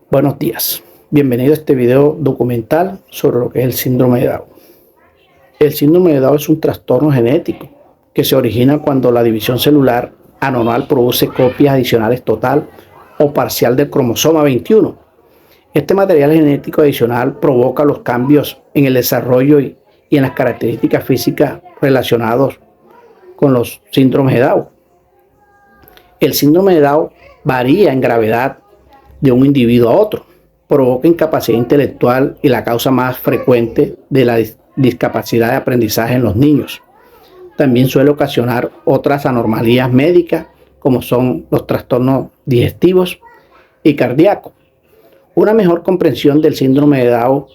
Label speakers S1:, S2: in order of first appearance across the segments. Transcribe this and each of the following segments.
S1: Buenos días, bienvenido a este video documental sobre lo que es el síndrome de Down. El síndrome de Down es un trastorno genético que se origina cuando la división celular anormal produce copias adicionales total o parcial del cromosoma 21. Este material genético adicional provoca los cambios en el desarrollo y en las características físicas relacionados con los síndromes de Down. El síndrome de Down varía en gravedad de un individuo a otro. Provoca incapacidad intelectual y la causa más frecuente de la discapacidad de aprendizaje en los niños. También suele ocasionar otras anomalías médicas como son los trastornos digestivos y cardíacos. Una mejor comprensión del síndrome de Down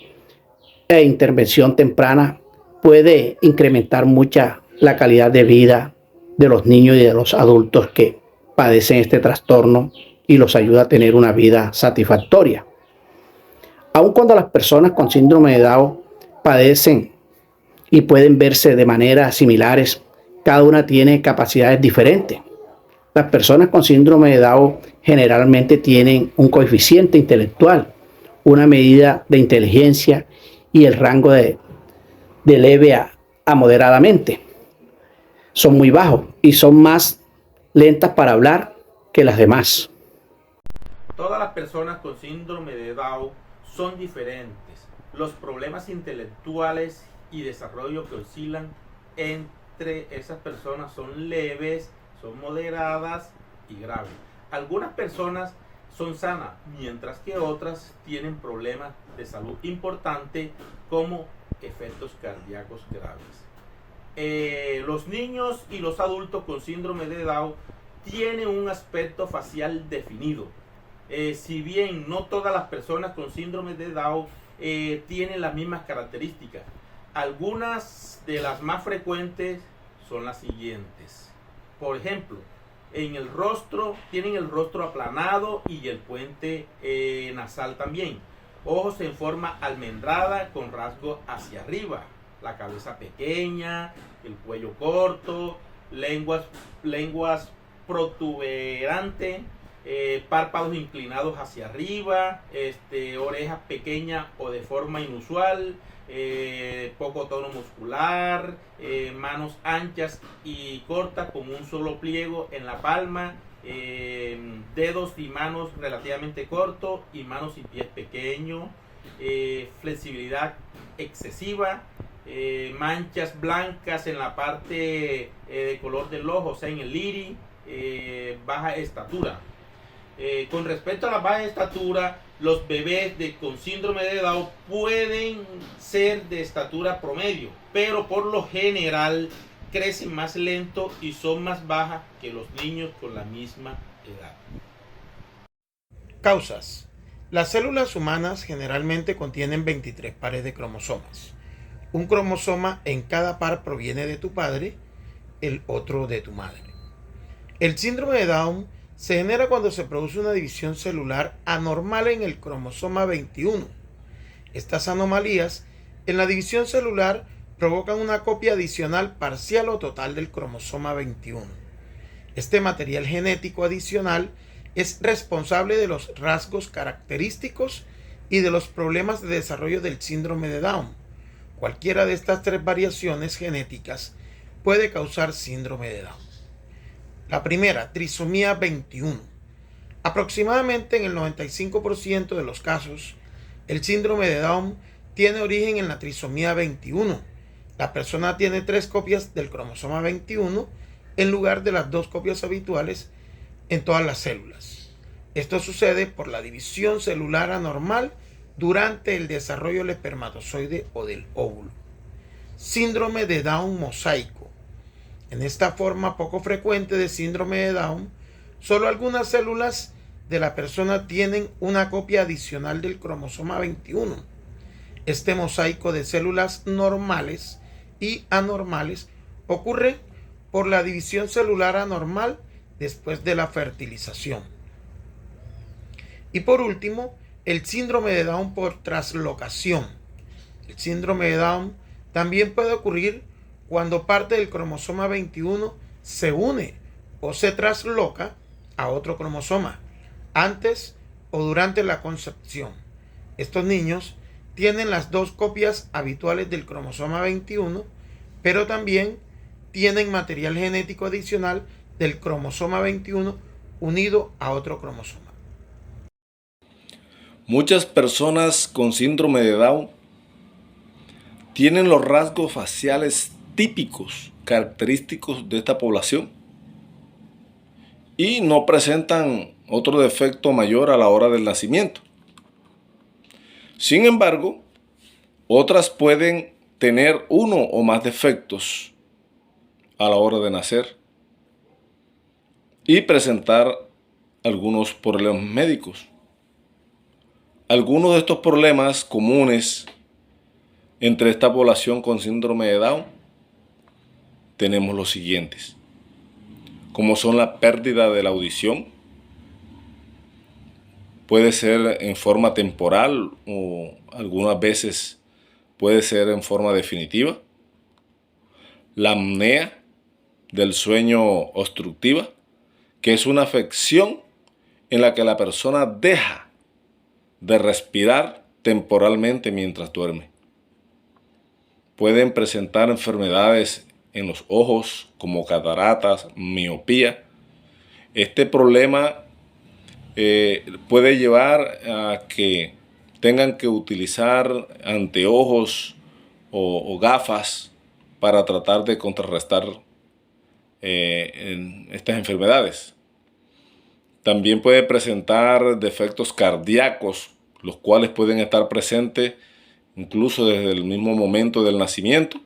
S1: e intervención temprana puede incrementar mucha la calidad de vida de los niños y de los adultos que padecen este trastorno y los ayuda a tener una vida satisfactoria. Aun cuando las personas con síndrome de Down padecen y pueden verse de maneras similares, cada una tiene capacidades diferentes. Las personas con síndrome de Down generalmente tienen un coeficiente intelectual, una medida de inteligencia y el rango de leve a moderadamente. Son muy bajos y son más lentas para hablar que las demás.
S2: Todas las personas con síndrome de Down son diferentes. Los problemas intelectuales y desarrollo que oscilan entre esas personas son leves, son moderadas y graves. Algunas personas son sanas, mientras que otras tienen problemas de salud importantes como efectos cardíacos graves. Los niños y los adultos con síndrome de Down tienen un aspecto facial definido. Si bien no todas las personas con síndrome de Down tienen las mismas características, algunas de las más frecuentes son las siguientes. Por ejemplo, en el rostro, tienen el rostro aplanado y el puente nasal también. Ojos en forma almendrada con rasgos hacia arriba. La cabeza pequeña, el cuello corto, lenguas protuberantes, párpados inclinados hacia arriba, orejas pequeñas o de forma inusual, poco tono muscular, manos anchas y cortas con un solo pliego en la palma, dedos y manos relativamente cortos y manos y pies pequeños, flexibilidad excesiva, manchas blancas en la parte de color del ojo, o sea en el iris, baja estatura. Con respecto a la baja estatura, los bebés con síndrome de Down pueden ser de estatura promedio, pero por lo general crecen más lento y son más bajas que los niños con la misma edad.
S3: Causas. Las células humanas generalmente contienen 23 pares de cromosomas. Un cromosoma en cada par proviene de tu padre, el otro de tu madre. El síndrome de Down se genera cuando se produce una división celular anormal en el cromosoma 21. Estas anomalías en la división celular provocan una copia adicional parcial o total del cromosoma 21. Este material genético adicional es responsable de los rasgos característicos y de los problemas de desarrollo del síndrome de Down. Cualquiera de estas tres variaciones genéticas puede causar síndrome de Down. La primera, trisomía 21. Aproximadamente en el 95% de los casos, el síndrome de Down tiene origen en la trisomía 21. La persona tiene 3 copias del cromosoma 21 en lugar de las 2 copias habituales en todas las células. Esto sucede por la división celular anormal durante el desarrollo del espermatozoide o del óvulo. Síndrome de Down mosaico. En esta forma poco frecuente de síndrome de Down, solo algunas células de la persona tienen una copia adicional del cromosoma 21. Este mosaico de células normales y anormales ocurre por la división celular anormal después de la fertilización. Y por último, el síndrome de Down por traslocación. El síndrome de Down también puede ocurrir cuando parte del cromosoma 21 se une o se trasloca a otro cromosoma, antes o durante la concepción. Estos niños tienen las dos copias habituales del cromosoma 21, pero también tienen material genético adicional del cromosoma 21 unido a otro cromosoma.
S4: Muchas personas con síndrome de Down tienen los rasgos faciales típicos, característicos de esta población, y no presentan otro defecto mayor a la hora del nacimiento. Sin embargo, otras pueden tener uno o más defectos a la hora de nacer y presentar algunos problemas médicos. Algunos de estos problemas comunes entre esta población con síndrome de Down tenemos los siguientes, como son la pérdida de la audición. Puede ser en forma temporal o algunas veces puede ser en forma definitiva. La apnea del sueño obstructiva, que es una afección en la que la persona deja de respirar temporalmente mientras duerme. Pueden presentar enfermedades en los ojos como cataratas, miopía. Este problema puede llevar a que tengan que utilizar anteojos o gafas para tratar de contrarrestar estas enfermedades. También puede presentar defectos cardíacos, los cuales pueden estar presentes incluso desde el mismo momento del nacimiento.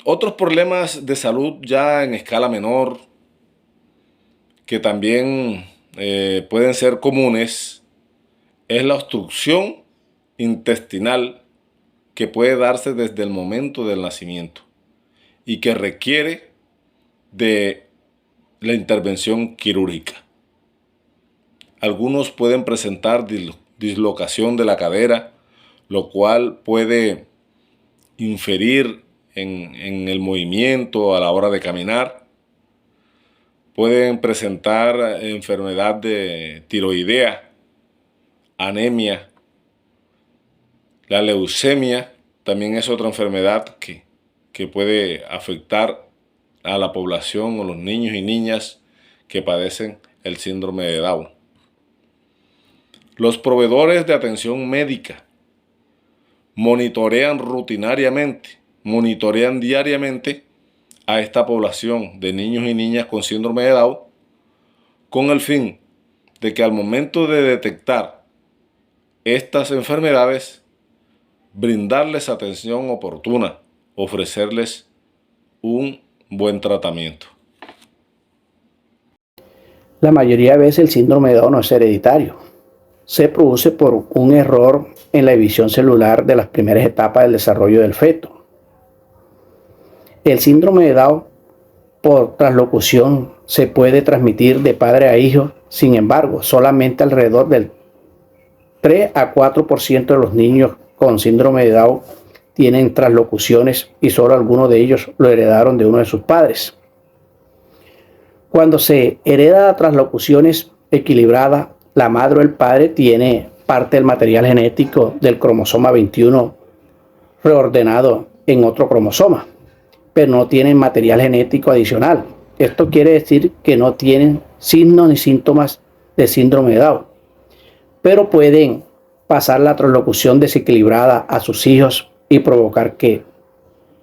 S4: Otros problemas de salud ya en escala menor, que también pueden ser comunes, es la obstrucción intestinal, que puede darse desde el momento del nacimiento y que requiere de la intervención quirúrgica. Algunos pueden presentar dislocación de la cadera, lo cual puede inferir en el movimiento a la hora de caminar. Pueden presentar enfermedad de tiroidea, anemia. La leucemia también es otra enfermedad que puede afectar a la población o los niños y niñas que padecen el síndrome de Down. Los proveedores de atención médica monitorean diariamente a esta población de niños y niñas con síndrome de Down, con el fin de que al momento de detectar estas enfermedades, brindarles atención oportuna, ofrecerles un buen tratamiento.
S1: La mayoría de veces el síndrome de Down no es hereditario. Se produce por un error en la división celular de las primeras etapas del desarrollo del feto. El síndrome de Down por translocución se puede transmitir de padre a hijo. Sin embargo, solamente alrededor del 3 a 4% de los niños con síndrome de Down tienen translocuciones y solo algunos de ellos lo heredaron de uno de sus padres. Cuando se hereda translocuciones equilibradas, la madre o el padre tiene parte del material genético del cromosoma 21 reordenado en otro cromosoma, pero no tienen material genético adicional. Esto quiere decir que no tienen signos ni síntomas de síndrome de Down, pero pueden pasar la translocución desequilibrada a sus hijos y provocar que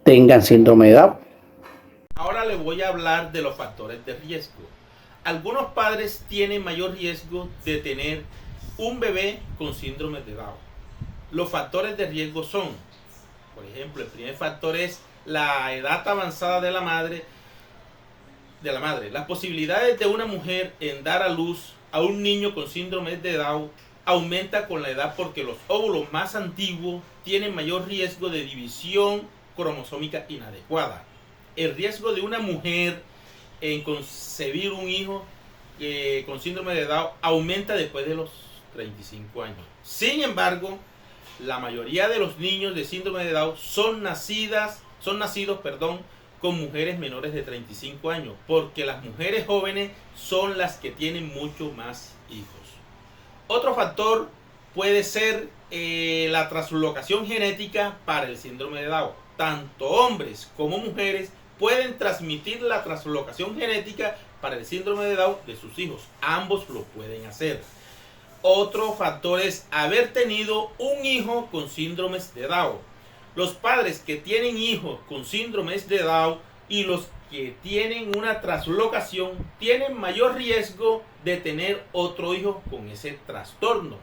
S1: tengan síndrome de Down.
S2: Ahora les voy a hablar de los factores de riesgo. Algunos padres tienen mayor riesgo de tener un bebé con síndrome de Down. Los factores de riesgo son, por ejemplo, el primer factor es la edad avanzada de la madre. Las posibilidades de una mujer en dar a luz a un niño con síndrome de Down aumenta con la edad, porque los óvulos más antiguos tienen mayor riesgo de división cromosómica inadecuada. El riesgo de una mujer en concebir un hijo con síndrome de Down aumenta después de los 35 años. Sin embargo, la mayoría de los niños de síndrome de Down son nacidos con mujeres menores de 35 años, porque las mujeres jóvenes son las que tienen mucho más hijos. Otro factor puede ser la translocación genética para el síndrome de Down. Tanto hombres como mujeres pueden transmitir la translocación genética para el síndrome de Down de sus hijos. Ambos lo pueden hacer. Otro factor es haber tenido un hijo con síndromes de Down. Los padres que tienen hijos con síndromes de Down y los que tienen una translocación tienen mayor riesgo de tener otro hijo con ese trastorno.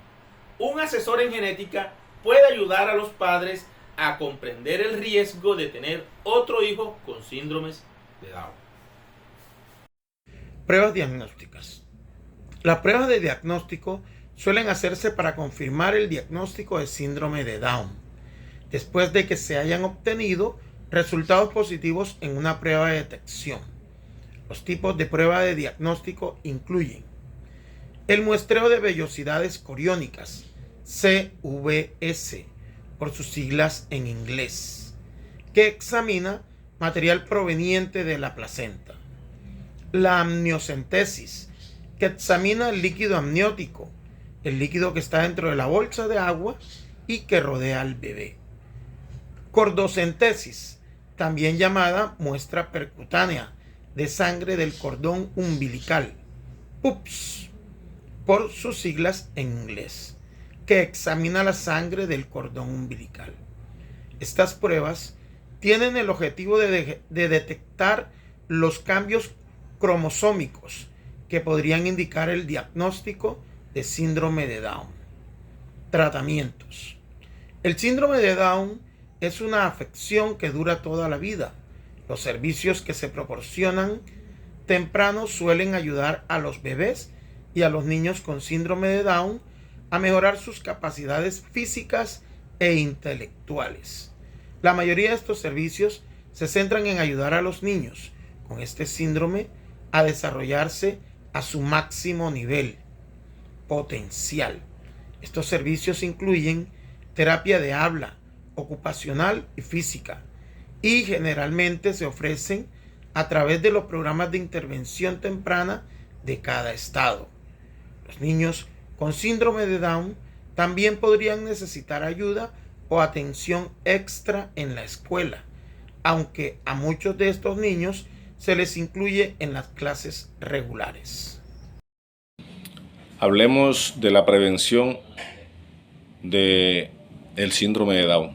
S2: Un asesor en genética puede ayudar a los padres a comprender el riesgo de tener otro hijo con síndromes de Down.
S3: Pruebas diagnósticas. Las pruebas de diagnóstico suelen hacerse para confirmar el diagnóstico de síndrome de Down, después de que se hayan obtenido resultados positivos en una prueba de detección. Los tipos de prueba de diagnóstico incluyen el muestreo de vellosidades coriónicas, CVS, por sus siglas en inglés, que examina material proveniente de la placenta. La amniocentesis, que examina el líquido amniótico, el líquido que está dentro de la bolsa de agua y que rodea al bebé. Cordocentesis, también llamada muestra percutánea de sangre del cordón umbilical, PUPS, por sus siglas en inglés, que examina la sangre del cordón umbilical. Estas pruebas tienen el objetivo de detectar los cambios cromosómicos que podrían indicar el diagnóstico de síndrome de Down. Tratamientos. El síndrome de Down es una afección que dura toda la vida. Los servicios que se proporcionan temprano suelen ayudar a los bebés y a los niños con síndrome de Down a mejorar sus capacidades físicas e intelectuales. La mayoría de estos servicios se centran en ayudar a los niños con este síndrome a desarrollarse a su máximo nivel potencial. Estos servicios incluyen terapia de habla, ocupacional y física, y generalmente se ofrecen a través de los programas de intervención temprana de cada estado. Los niños con síndrome de Down también podrían necesitar ayuda o atención extra en la escuela, aunque a muchos de estos niños se les incluye en las clases regulares.
S4: Hablemos de la prevención del síndrome de Down.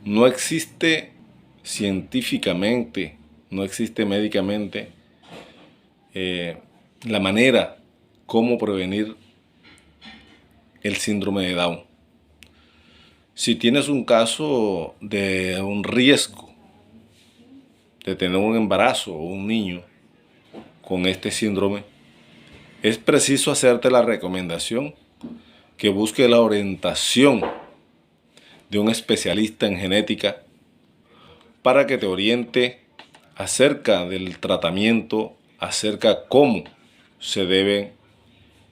S4: No existe científicamente, no existe médicamente la manera cómo prevenir el síndrome de Down. Si tienes un caso de un riesgo de tener un embarazo o un niño con este síndrome, es preciso hacerte la recomendación que busque la orientación de un especialista en genética para que te oriente acerca del tratamiento, acerca cómo se deben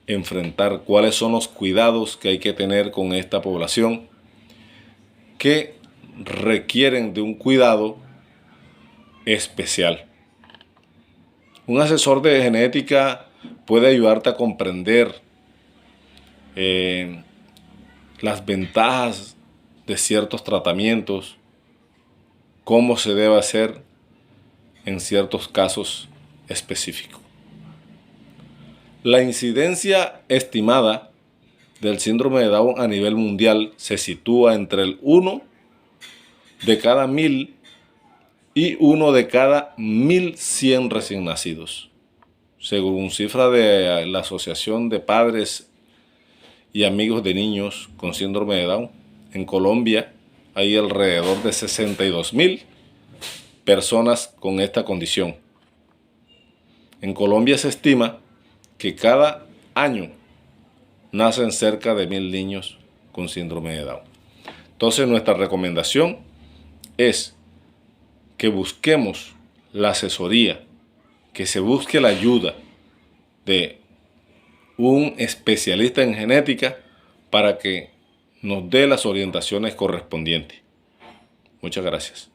S4: enfrentar, cuáles son los cuidados que hay que tener con esta población que requieren de un cuidado especial. Un asesor de genética puede ayudarte a comprender las ventajas de ciertos tratamientos, cómo se debe hacer en ciertos casos específicos. La incidencia estimada del síndrome de Down a nivel mundial se sitúa entre el 1 de cada 1000 y 1 de cada 1100 recién nacidos. Según cifras de la Asociación de Padres y Amigos de Niños con Síndrome de Down, en Colombia hay alrededor de 62,000 personas con esta condición. En Colombia se estima que cada año nacen cerca de 1,000 niños con síndrome de Down. Entonces nuestra recomendación es que busquemos la asesoría, que se busque la ayuda de un especialista en genética para que nos dé las orientaciones correspondientes. Muchas gracias.